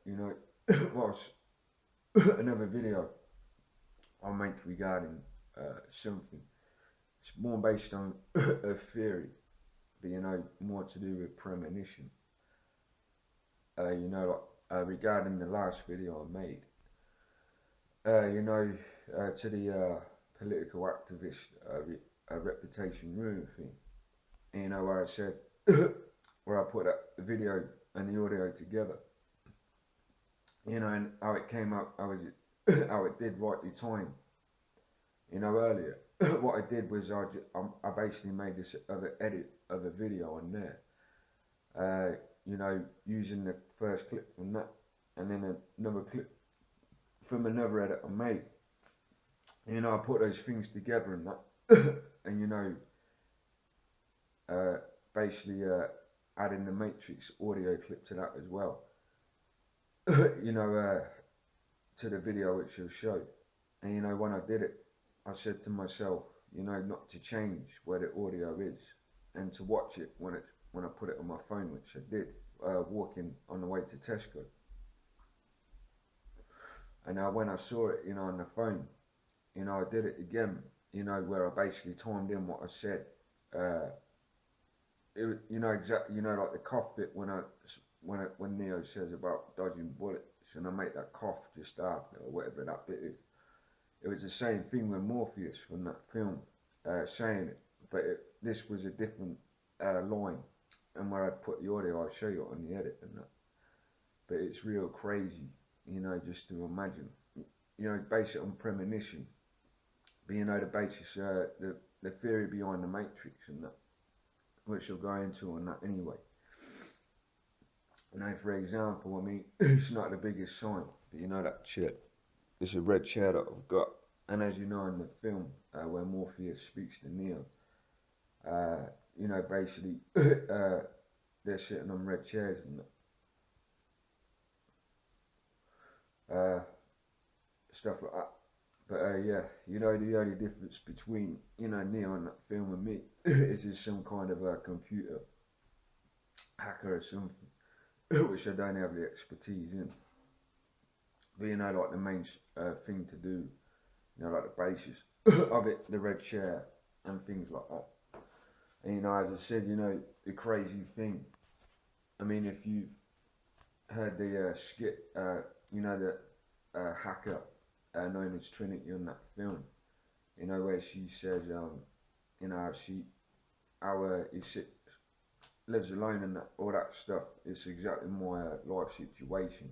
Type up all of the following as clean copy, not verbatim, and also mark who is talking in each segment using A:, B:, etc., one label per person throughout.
A: you know, whilst another video I'll make regarding something. It's more based on a theory, but you know, more to do with premonition. You know, regarding the last video I made, you know, to the political activist reputation ruin thing. And, you know, where I said, where I put the video and the audio together, you know, and how it came out, how it did rightly timed, you know, earlier. What I did was I basically made this other edit of a video on there, you know, using the first clip from that, and then another clip from another edit I made. You know, I put those things together and that, and you know, basically adding the Matrix audio clip to that as well. You know, to the which you'll show. And you know, when I did it, I said to myself, you know, not to change where the audio is, and to watch it when I put it on my phone, which I did, walking on the way to Tesco. And when I saw it, you know, on the phone, you know, I did it again, you know, where I basically timed in what I said. You know, exactly, you know, like the cough bit when Neo says about dodging bullets, and I make that cough just after, or whatever that bit is. It was the same thing with Morpheus from that film, saying it, but this was a different line, and where I'd put the audio, I'll show you it on the edit and that. But it's real crazy, you know, just to imagine, you know, base it on premonition, but you know, the basis, the theory behind the Matrix and that, which I'll go into on that anyway. You know, for example, I mean, it's not the biggest sign, but you know that chair. It's a red chair that I've got, and as you know in the film, where Morpheus speaks to Neo, you know, basically, they're sitting on red chairs and stuff like that. But yeah, you know, the only difference between, you know, Neo in that film and me is there's some kind of a computer hacker or something, which I don't have the expertise in. But you know, like the main thing to do, you know, like the basis of it, the red chair and things like that. And you know, as I said, you know, the crazy thing, I mean, if you've heard the skit, you know, the hacker known as Trinity on that film, you know, where she says, you know, how he lives alone and that, all that stuff. It's exactly my life situation.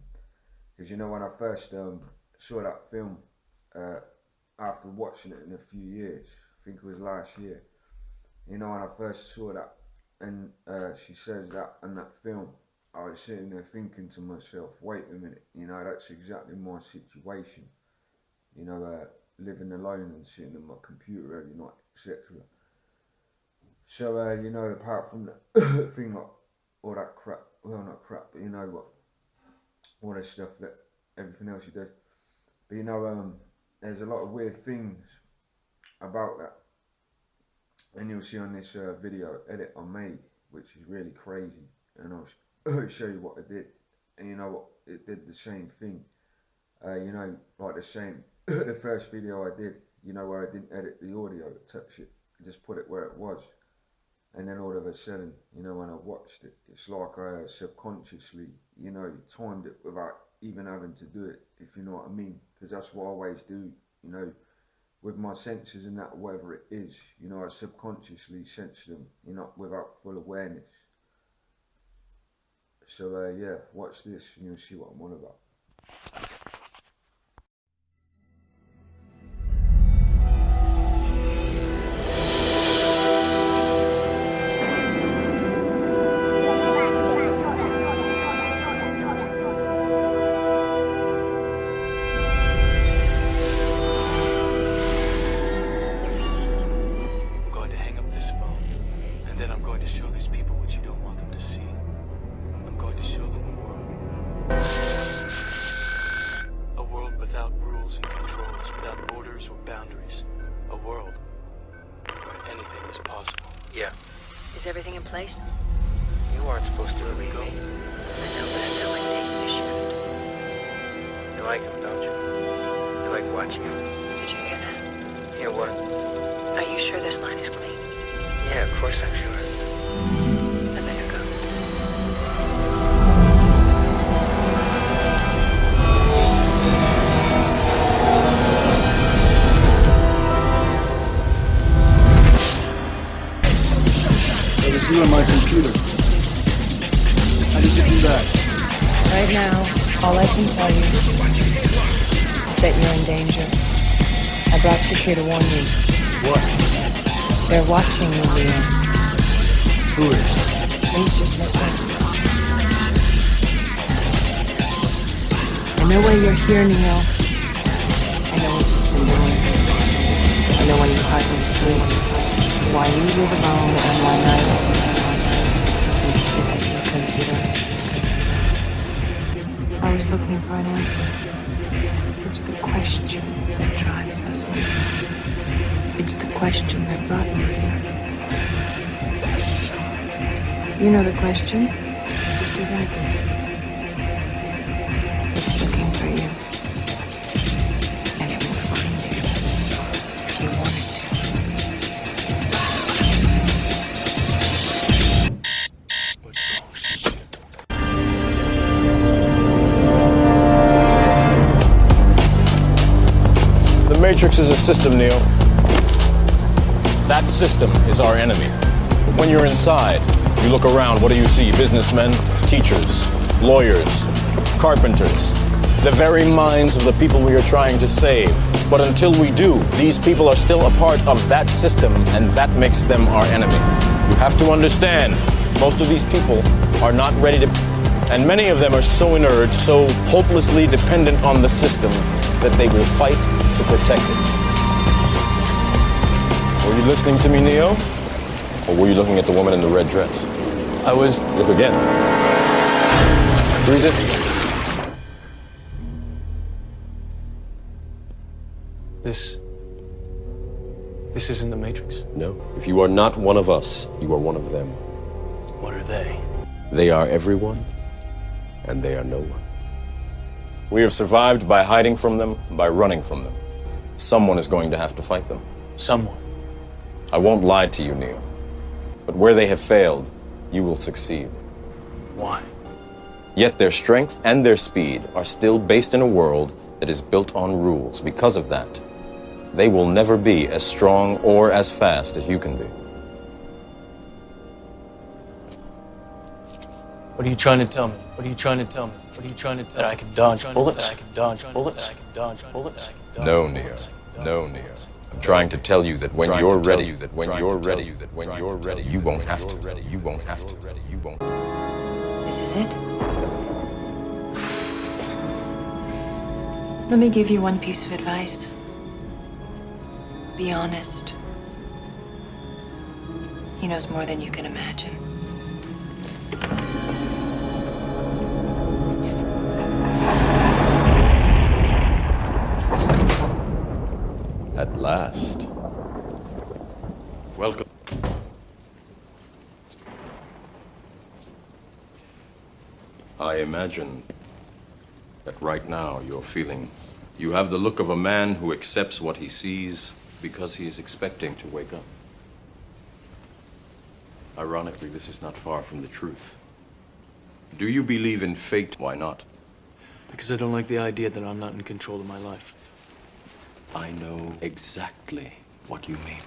A: Because you know, when I first saw that film, after watching it in a few years, I think it was last year, you know, when I first saw that, and she says that in that film, I was sitting there thinking to myself, wait a minute, you know, that's exactly my situation. You know, living alone and sitting on my computer every night, etc. So, you know, apart from that thing, like all that crap, well, not crap, but you know what, all this stuff, that everything else he does. But you know, there's a lot of weird things about that, and you'll see on this video edit I made, which is really crazy, and I'll show you what I did. And you know what, it did the same thing, you know, like the same, the first video I did, you know, where I didn't edit the audio, touch it, just put it where it was. And then all of a sudden, you know, when I watched it, it's like I subconsciously, you know, timed it without even having to do it, if you know what I mean. Because that's what I always do, you know, with my senses and that, whatever it is, you know, I subconsciously sense them, you know, without full awareness. So, yeah, watch this and you'll see what I'm on about.
B: Yeah.
C: Is everything in place?
B: You aren't supposed to
C: Here we
B: leave
C: go.
B: me.
C: I know, but I felt like taking a shift.
B: like him, don't you? You like watching him.
C: Did you hear that?
B: Hear what?
C: Are you sure this line is clean?
B: Yeah, of course I'm sure.
C: I better go.
D: I was you on my computer. How did you do that?
E: Right now, all I can tell you is that you're in danger. I brought you here to warn you.
D: What?
E: They're watching you, Leo.
D: Who is?
E: Please just listen. I know why you're here, Neo. I know what you've been doing. I know when you hardly sleep. Why you live alone and why night you sit at your computer. I was looking for an answer. It's the question that drives us. It's the question that brought you here. You know the question, just as I do. It's looking for you. And it will find you if you want it to.
F: The Matrix is a system, Neo. That system is our enemy. When you're inside, you look around, what do you see? Businessmen, teachers, lawyers, carpenters, the very minds of the people we are trying to save. But until we do, these people are still a part of that system, and that makes them our enemy. You have to understand, most of these people are not ready to, and many of them are so inert, so hopelessly dependent on the system, that they will fight to protect it. Were you listening to me, Neo? Or were you looking at the woman in the red dress?
G: I was...
F: Look again. Freeze it.
G: This isn't the Matrix.
F: No. If you are not one of us, you are one of them.
G: What are they?
F: They are everyone, and they are no one. We have survived by hiding from them, by running from them. Someone is going to have to fight them.
G: Someone.
F: I won't lie to you, Neo. But where they have failed, you will succeed.
G: Why?
F: Yet their strength and their speed are still based in a world that is built on rules. Because of that, they will never be as strong or as fast as you can be.
G: What are you trying to tell me? What are you trying to tell me? What are you trying to tell me? That I can dodge bullets? That I can dodge bullets? That I can dodge bullets?
F: No, Neo. No, Neo. I'm trying to tell you that when you're ready, you won't have to. You won't have to. You won't.
E: This is it? Let me give you one piece of advice. Be honest. He knows more than you can imagine.
F: At last. Welcome. I imagine that right now you're feeling you have the look of a man who accepts what he sees because he is expecting to wake up. Ironically, this is not far from the truth. Do you believe in fate? Why not?
G: Because I don't like the idea that I'm not in control of my life.
F: I know exactly what you mean.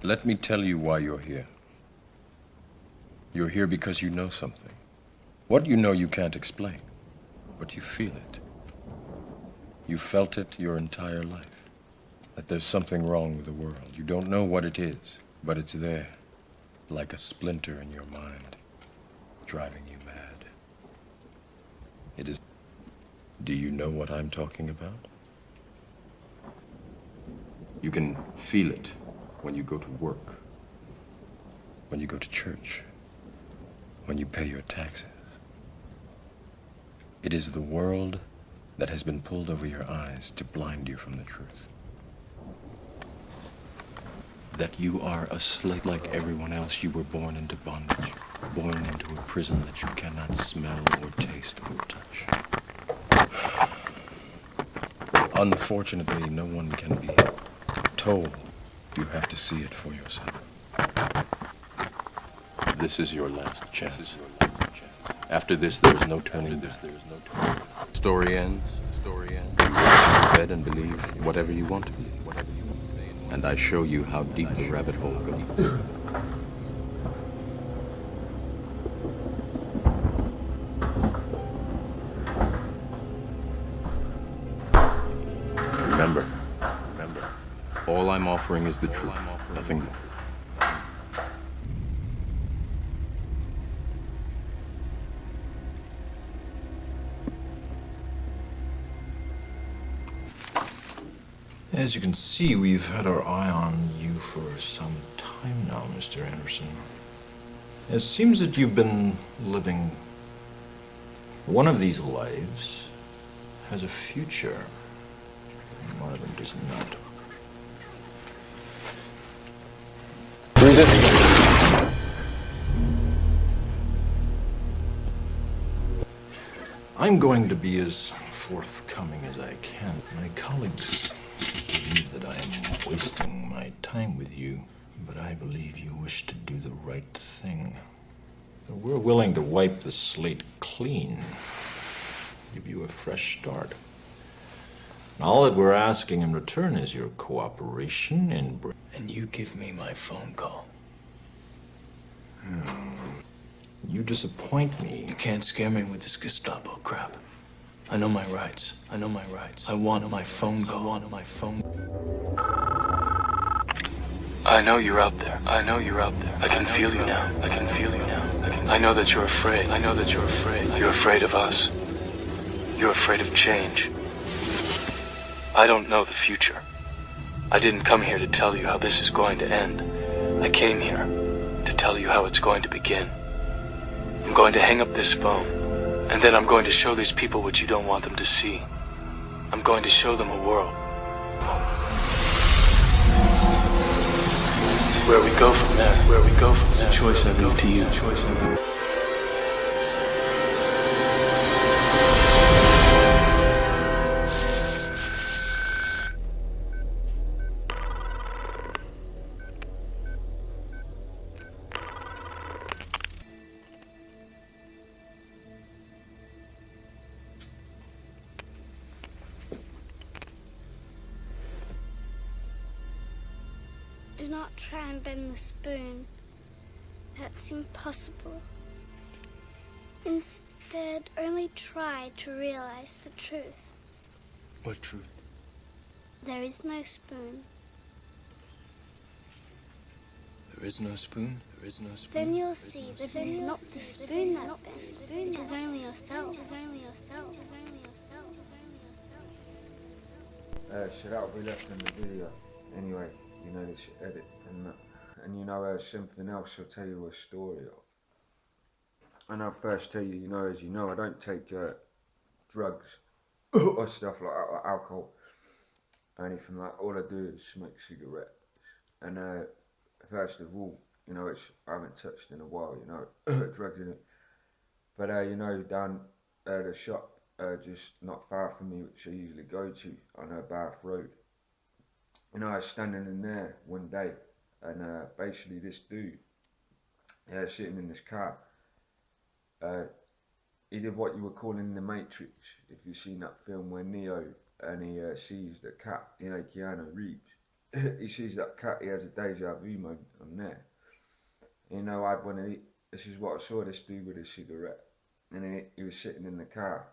F: Let me tell you why you're here. You're here because you know something. What you know you can't explain, but you feel it. You felt it your entire life, that there's something wrong with the world. You don't know what it is, but it's there, like a splinter in your mind, driving you mad. It is. Do you know what I'm talking about? You can feel it when you go to work, when you go to church, when you pay your taxes. It is the world that has been pulled over your eyes to blind you from the truth. that you are a slave like everyone else. You were born into bondage, born into a prison that you cannot smell or taste or touch. Unfortunately, no one can be told. You have to see it for yourself. This is your last chance. After this, there is no turning back. Story ends. You go to bed and believe whatever you want to believe. And I show you how deep the rabbit hole goes. Remember, all I'm offering is the truth, nothing more. As you can see, we've had our eye on you for some time now, Mr. Anderson. It seems that you've been living one of these lives has a future. One of them does not. Who is it? I'm going to be as forthcoming as I can. My colleagues believe that I am wasting my time with you, but I believe you wish to do the right thing. We're willing to wipe the slate clean, give you a fresh start. And all that we're asking in return is your cooperation in...
G: And you give me my phone call.
F: You disappoint me.
G: You can't scare me with this Gestapo crap. I know my rights. I want my phone call. I know you're out there. I can feel you now. I know that you're afraid. You're afraid of us. You're afraid of change. I don't know the future. I didn't come here to tell you how this is going to end. I came here to tell you how it's going to begin. I'm going to hang up this phone, and then I'm going to show these people what you don't want them to see. I'm going to show them a world. Where we go from there, it's a choice I leave to you.
H: Do not try and bend the spoon. That's impossible. Instead, only try to realize the truth.
G: What truth?
H: There is no spoon.
G: There is no spoon?
H: Then you'll see that it is not the spoon that bends. It is only yourself.
A: So that'll be left in the video. Anyway, you know, this edit and that. And you know, something else I'll tell you a story of. And I'll first tell you, you know, as you know, I don't take drugs or stuff like that, or alcohol or anything like that. All I do is smoke cigarettes. And first of all, you know, I haven't touched in a while, you know, drugs in it. But you know, down the shop, just not far from me, which I usually go to on Bath Road. You know, I was standing in there one day, and basically this dude, sitting in this car, he did what you were calling the Matrix. If you've seen that film where Neo and he sees the cat, you know, Keanu Reeves, he sees that cat, he has a deja vu moment on there. You know, I had one of these, this is what I saw, this dude with a cigarette, and he was sitting in the car,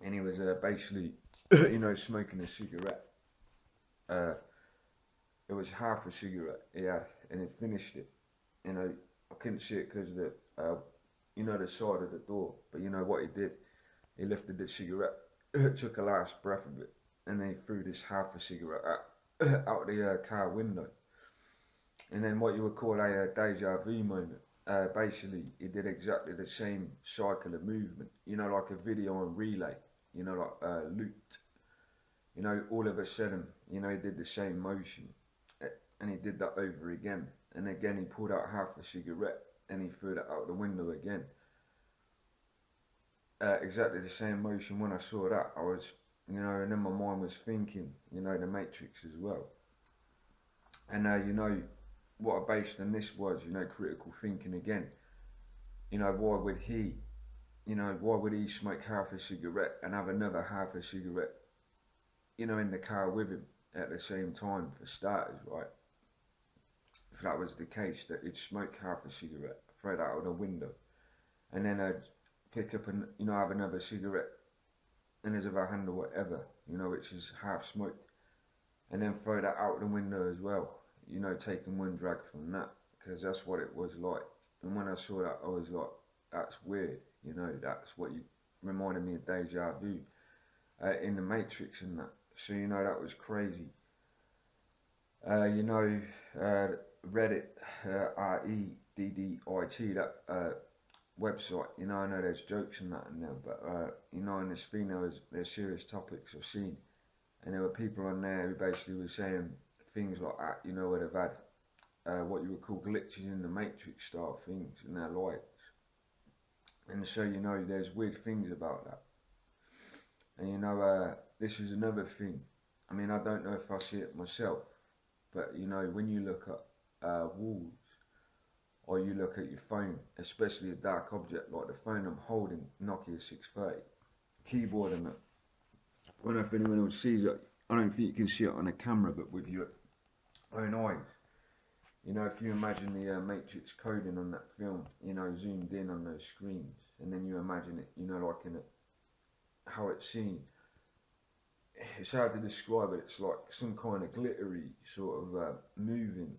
A: and he was basically, you know, smoking a cigarette. It was half a cigarette, yeah, and he finished it. You know, I couldn't see it because of the, you know, the side of the door. But you know what he did? He lifted the cigarette, took a last breath of it, and then he threw this half a cigarette out the car window. And then what you would call a deja vu moment. Basically, he did exactly the same cycle of movement. You know, like a video on relay. You know, like looped. You know, all of a sudden, you know, he did the same motion. and he did that over again, and again he pulled out half a cigarette and he threw that out the window again. Exactly the same motion. When I saw that, I was, you know, and then my mind was thinking, you know, the Matrix as well. And you know, what I based on this was, you know, critical thinking again. You know, why would he, you know, why would he smoke half a cigarette and have another half a cigarette, you know, in the car with him at the same time, for starters, right? If that was the case, that he'd smoke half a cigarette, throw that out the window, and then I'd pick up and, you know, have another cigarette in his other hand or whatever, you know, which is half smoked, and then throw that out the window as well, you know, taking one drag from that, because that's what it was like. And when I saw that, I was like, that's weird, you know, that's what you reminded me of deja vu in the Matrix and that. So, you know, that was crazy. You know, Reddit, R-E-D-D-I-T, that website, you know, I know there's jokes and that in there, but, you know, in this thing there's serious topics I've seen, and there were people on there who basically were saying things like that, you know, where they've had what you would call glitches in the Matrix style things in their lives. And so, you know, there's weird things about that. And, you know, this is another thing. I mean, I don't know if I see it myself, but, you know, when you look at walls, or you look at your phone, especially a dark object like the phone I'm holding, Nokia 630, keyboard and that, I don't know if anyone else sees it, I don't think you can see it on a camera, but with your own eyes. You know, if you imagine the Matrix coding on that film, you know, zoomed in on those screens, and then you imagine it, you know, like in it, how it's seen. It's hard to describe it. It's like some kind of glittery sort of moving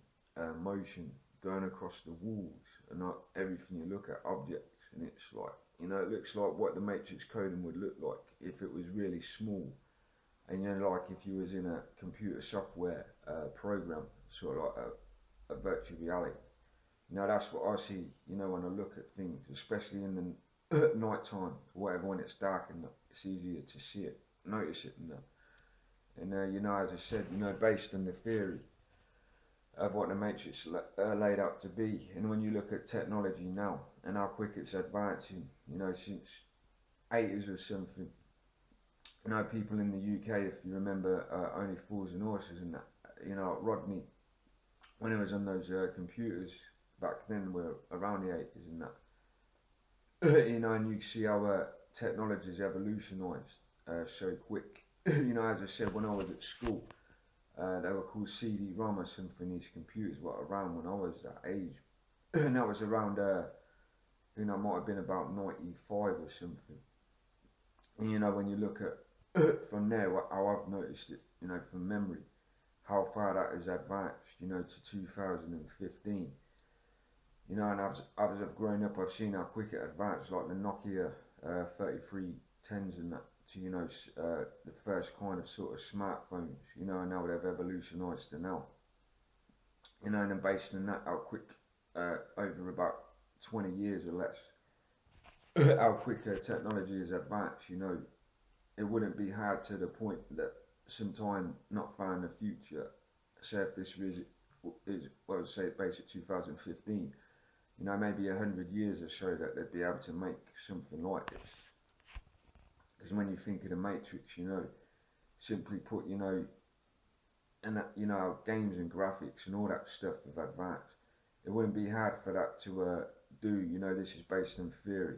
A: motion going across the walls, and not everything you look at, objects, and it's like, you know, it looks like what the Matrix coding would look like if it was really small, and, you know, like if you was in a computer software program, sort of like a virtual reality. You know, that's what I see, you know, when I look at things, especially in the night time, or whatever, when it's dark and it's easier to see it, notice it and that. And, you know, as I said, you know, based on the theory of what the Matrix laid out to be, and when you look at technology now and how quick it's advancing, you know, since 80s or something, you know, people in the UK, if you remember Only Fools and Horses and that, you know, Rodney, when he was on those computers back then, were around the 80s and that, you know, and you see how technology's evolutionised so quick. You know, as I said, when I was at school, they were called CD-ROM or something, these computers were around when I was that age. And that was around, you know, it might have been about 95 or something. And, you know, when you look at, from there, how I've noticed it, you know, from memory, how far that has advanced, you know, to 2015. You know, and as I've grown up, I've seen how quick it advanced, like the Nokia 3310s and that, to, you know, the first kind of sort of smartphones, you know, and now they've evolutionised to now. You know, and then based on that, how quick, over about 20 years or less, how quick technology has advanced, you know, it wouldn't be hard to the point that sometime not far in the future, say if this is well, say basic 2015, you know, maybe 100 years or so, that they'd be able to make something like this. Because when you think of the Matrix, you know, simply put, you know, and that, you know, games and graphics and all that stuff have advanced, it wouldn't be hard for that to do, you know, this is based on theory,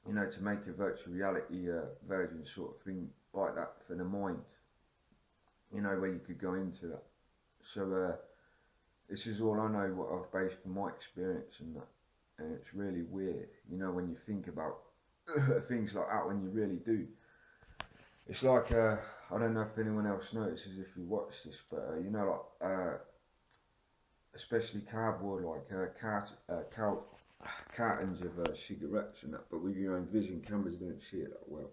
A: you know, to make a virtual reality version sort of thing like that for the mind, you know, where you could go into that. So this is all I know, what I've based from my experience and that, and it's really weird, you know, when you think about things like that, when you really do. It's like, I don't know if anyone else notices if you watch this, but you know, like, especially cardboard, like cartons of cigarettes and that, but with your own vision, cameras don't see it that well.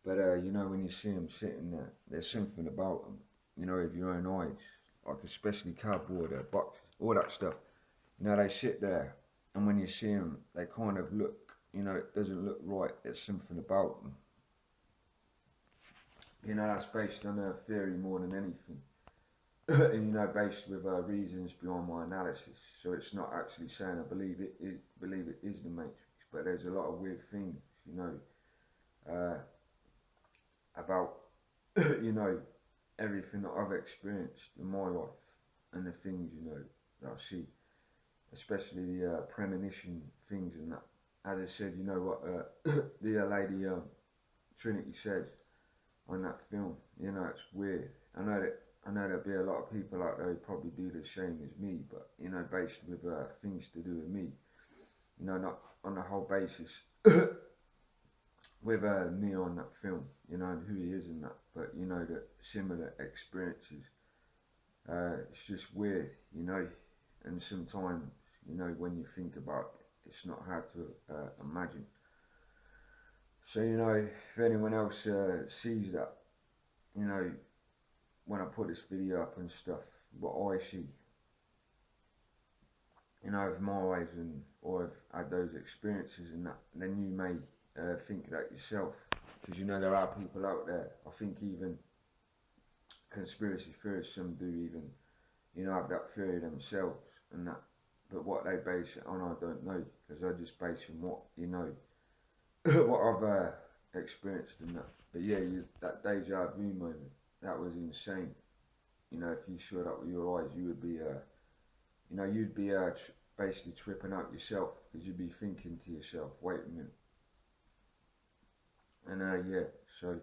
A: But you know, when you see them sitting there, there's something about them, you know, with your own eyes, like especially cardboard boxes, all that stuff. You know, they sit there, and when you see them, they kind of look, you know, it doesn't look right. There's something about them. You know, that's based on a theory more than anything. and you know, based with reasons behind my analysis. So it's not actually saying I believe it is the Matrix, but there's a lot of weird things, you know, about you know, everything that I've experienced in my life and the things, you know, that I see, especially the premonition things and that. As I said, you know what the lady Trinity says on that film, you know, it's weird. I know there'll be a lot of people out there who probably do the same as me, but you know, based with things to do with me, you know, not on the whole basis with Neo on that film, you know, and who he is and that, but you know, the similar experiences. It's just weird, you know, and sometimes, you know, when you think about it, it's not hard to imagine. So, you know, if anyone else sees that, you know, when I put this video up and stuff, what I see, you know, with my eyes, and or I've had those experiences and that, then you may think that yourself, because you know there are people out there, I think even conspiracy theorists, some do even, you know, have that theory themselves and that, but what they base it on I don't know, because I just base on what, you know, what I've experienced and that. But yeah, that deja vu moment, that was insane. You know, if you saw that with your eyes, you would be, you know, you'd be basically tripping out yourself, because you'd be thinking to yourself, wait a minute. And yeah, so,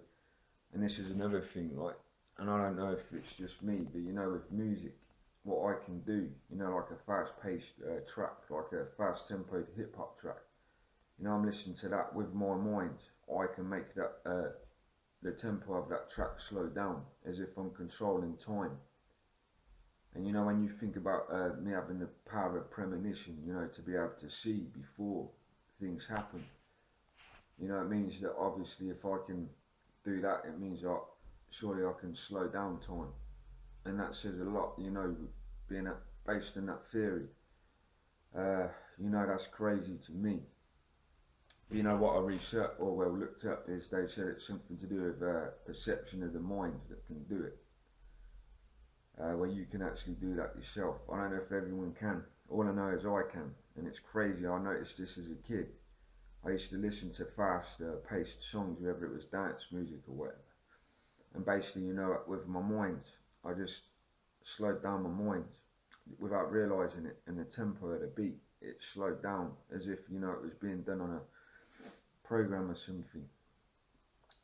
A: and this is another thing, like, and I don't know if it's just me, but you know, with music, what I can do, you know, like a fast-paced track, like a fast-tempoed hip-hop track, you know, I'm listening to that with my mind, I can make that, the tempo of that track slow down, as if I'm controlling time. And you know, when you think about me having the power of premonition, you know, to be able to see before things happen, you know, it means that obviously if I can do that, it means surely I can slow down time. And that says a lot, you know, being based on that theory. You know, that's crazy to me. You know, what I researched, or well looked up, is they said it's something to do with perception of the mind that can do it. Where you can actually do that yourself. I don't know if everyone can. All I know is I can. And it's crazy, I noticed this as a kid. I used to listen to fast-paced songs, whether it was dance music or whatever. And basically, you know, with my mind, I just slowed down my mind without realising it, and the tempo of the beat, it slowed down as if, you know, it was being done on a program or something.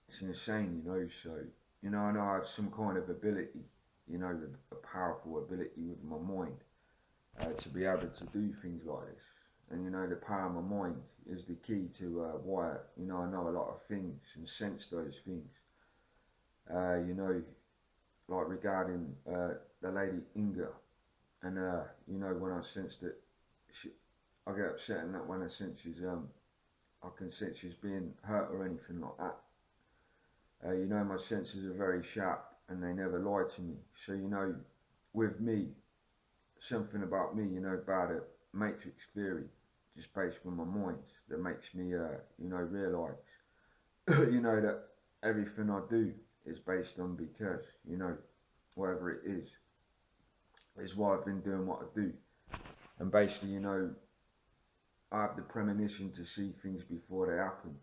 A: It's insane, you know. So, you know, I know I have some kind of ability, you know, a powerful ability with my mind to be able to do things like this. And you know, the power of my mind is the key to why, you know, I know a lot of things and sense those things. You know, like regarding the lady Inga, and you know, when I sense that I get upset, and that when I sense she's I can sense she's being hurt or anything like that. You know, my senses are very sharp and they never lie to me. So you know, with me, something about me, you know, about a matrix theory, just based on my mind, that makes me, you know, realise, you know, that everything I do is based on because, you know, whatever it is why I've been doing what I do. And basically, you know, I have the premonition to see things before they happen.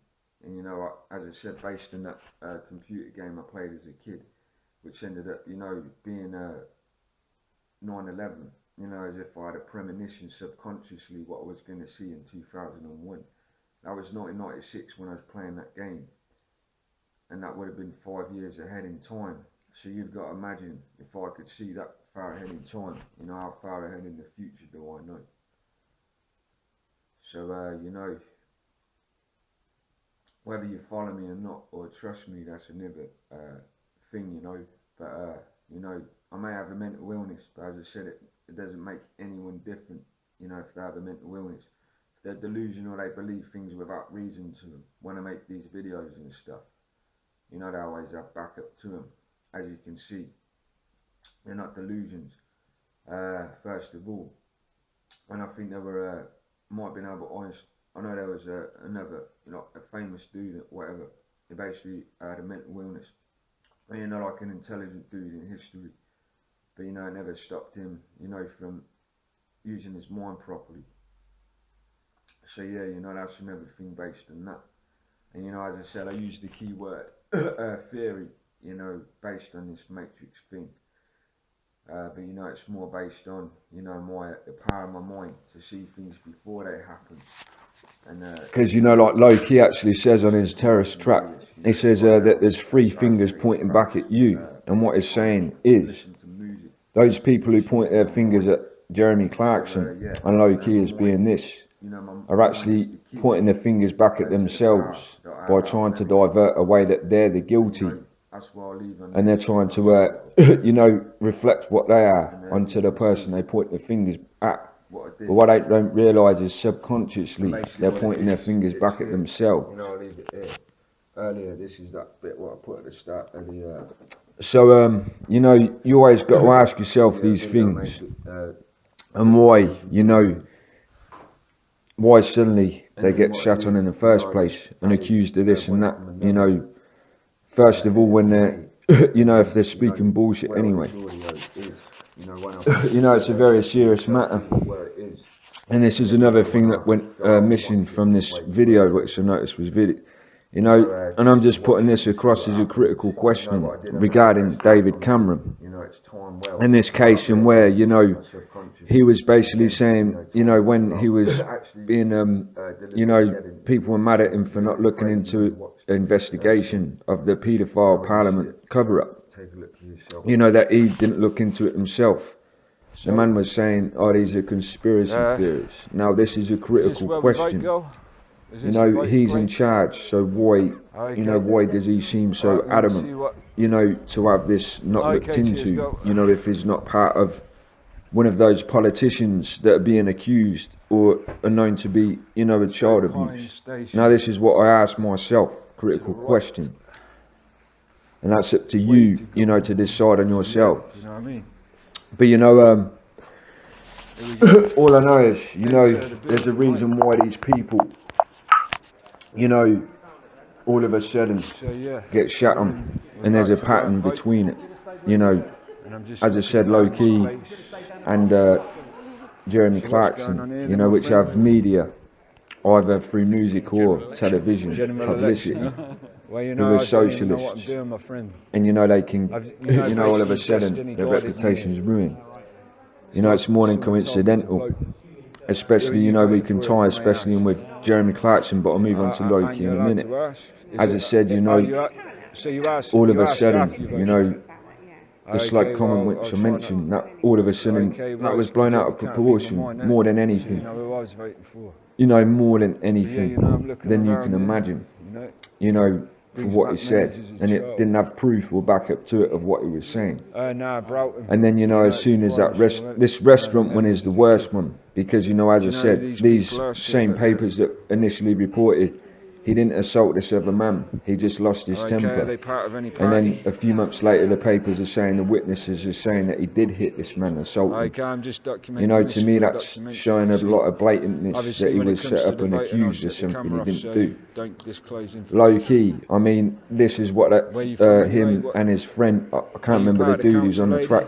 A: And you know, as I said, based on that computer game I played as a kid, which ended up, you know, being 9/11, you know, as if I had a premonition subconsciously what I was going to see in 2001. That was 1996 when I was playing that game, and that would have been 5 years ahead in time. So you've got to imagine, if I could see that far ahead in time, you know, how far ahead in the future do I know? So, you know, whether you follow me or not, or trust me, that's another thing, you know. But, you know, I may have a mental illness, but as I said, it doesn't make anyone different, you know, if they have a mental illness. If they're delusional, they believe things without reason to them. When I make these videos and stuff, you know, they always have backup to them. As you can see, they're not delusions, first of all. And I think there were, might have been Albert Einstein. I know there was another, you know, a famous dude, whatever. He basically had a mental illness. And, you know, like an intelligent dude in history. but you know, it never stopped him, you know, from using his mind properly. So yeah, you know, that's another thing based on that. And you know, as I said, I used the keyword theory, you know, based on this matrix thing. But you know, it's more based on, you know, the power of my mind to see things before they happen. And because you know, like Loki actually says on his terrorist track, he says that there's 3 fingers pointing back at you, and what he's saying is those people who point their fingers at Jeremy Clarkson and Loki as being this are actually pointing their fingers back at themselves by trying to divert away that they're the guilty, and they're trying to you know, reflect what they are onto the person they point their fingers at. But what they don't realise is subconsciously they're pointing their fingers back at themselves. You know, I'll leave it there. Earlier, this is that bit what I put at the start of the. So you know, you always got to ask yourself these things, and why, you know, why suddenly they get shot on in the first place and accused of this and that. You know, first of all, when they're, you know, if they're speaking bullshit anyway. You know, it's a very serious matter. And this is another thing that went missing from this video, which I noticed was you know, and I'm just putting this across as a critical question regarding David Cameron. In this case, in where, you know, he was basically saying, you know, when he was being, you know, people were mad at him for not looking into investigation of the paedophile Parliament cover-up. You know, that he didn't look into it himself. The man was saying, oh, these are conspiracy theories. Now, this is a critical question. You know, he's in charge, so why, you know, why does he seem so adamant, you know, to have this not looked into, you know, if he's not part of one of those politicians that are being accused or are known to be, you know, a child abuse. Now, this is what I ask myself, critical question. And that's up to you, you know, to decide on yourself. You know what I mean? But you know, all I know is, you know, there's a reason why these people, you know, all of a sudden get shot on, and there's a pattern between it. You know, as I said, Low-Key and Jeremy Clarkson, you know, which have media, either through music or television, publicity. Well, you know, who are socialists, and you know they can, you know, all of a sudden their reputation's ruined. You know, it's more than coincidental. Especially, you know, we can tie especially in with Jeremy Clarkson, but I'll move on to Loki in a minute. As I said, you know, all of a sudden, you know, the slight comment which I mentioned, that all of a sudden, that was blown out of proportion, more than anything. You know, more than anything than you can imagine. You know, for what he said, and it didn't have proof or backup to it of what he was saying. And then, you know, as soon as that this restaurant one is the worst one, because, you know, as I said, these same papers that initially reported he didn't assault this other man, he just lost his temper. And then a few months later, the papers are saying, the witnesses are saying that he did hit this man, assault him. You know, to me that's showing a lot of blatantness that he was set up and accused of something he didn't do. Low-key, I mean, this is what him and his friend, I can't remember the dude who's on the track,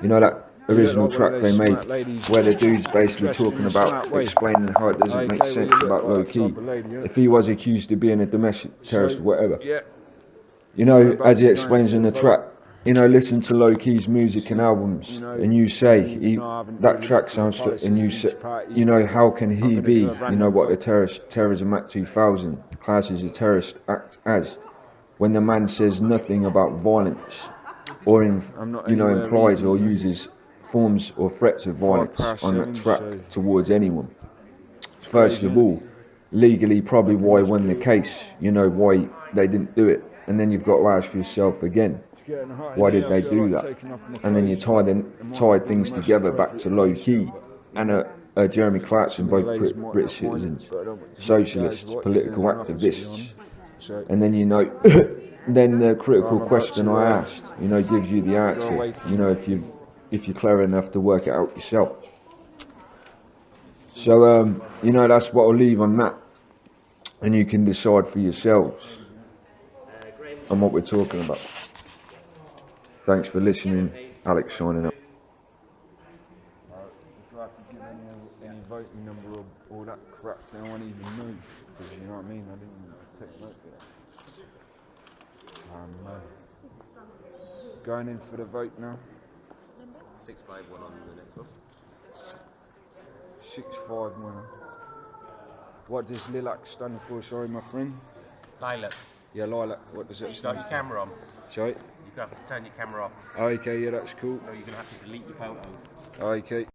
A: you know, that original track they made where the dude's basically talking about, explaining how it doesn't make sense about Low-Key. If he was accused of being a domestic terrorist or whatever, you know, as he explains in the track, you know, listen to Low-Key's music and albums, and you say that track sounds, and you say, you know, how can he be, you know, what the Terrorism Act 2000 classes a terrorist act as, when the man says nothing about violence, or you know, implies or uses forms or threats of violence on that track towards anyone. First of all, legally, probably why won the case, you know, why they didn't do it. And then you've got to ask yourself again, why did they do that? And then you tie things together back to Low-Key and Jeremy Clarkson, both British citizens, socialists, political activists. And then, you know, then the critical question I asked, you know, gives you the answer, you know, if you're clever enough to work it out yourself. So, you know, that's what I'll leave on that. And you can decide for yourselves on what we're talking about. Thanks for listening. Alex signing up. any voting number or all that crap. They won't even know. Because you know what I mean? I didn't even take note of that. No. Going in for the vote now.
I: 651 on the next one.
A: 651. What does Lilac stand for? Sorry, my friend.
I: Lilac.
A: Yeah, Lilac. What does it
I: You've
A: stand
I: got
A: for?
I: your camera on.
A: Sorry?
I: You have to turn your camera off.
A: Okay, yeah, that's cool.
I: Or you're going to have to delete your photos.
A: Okay.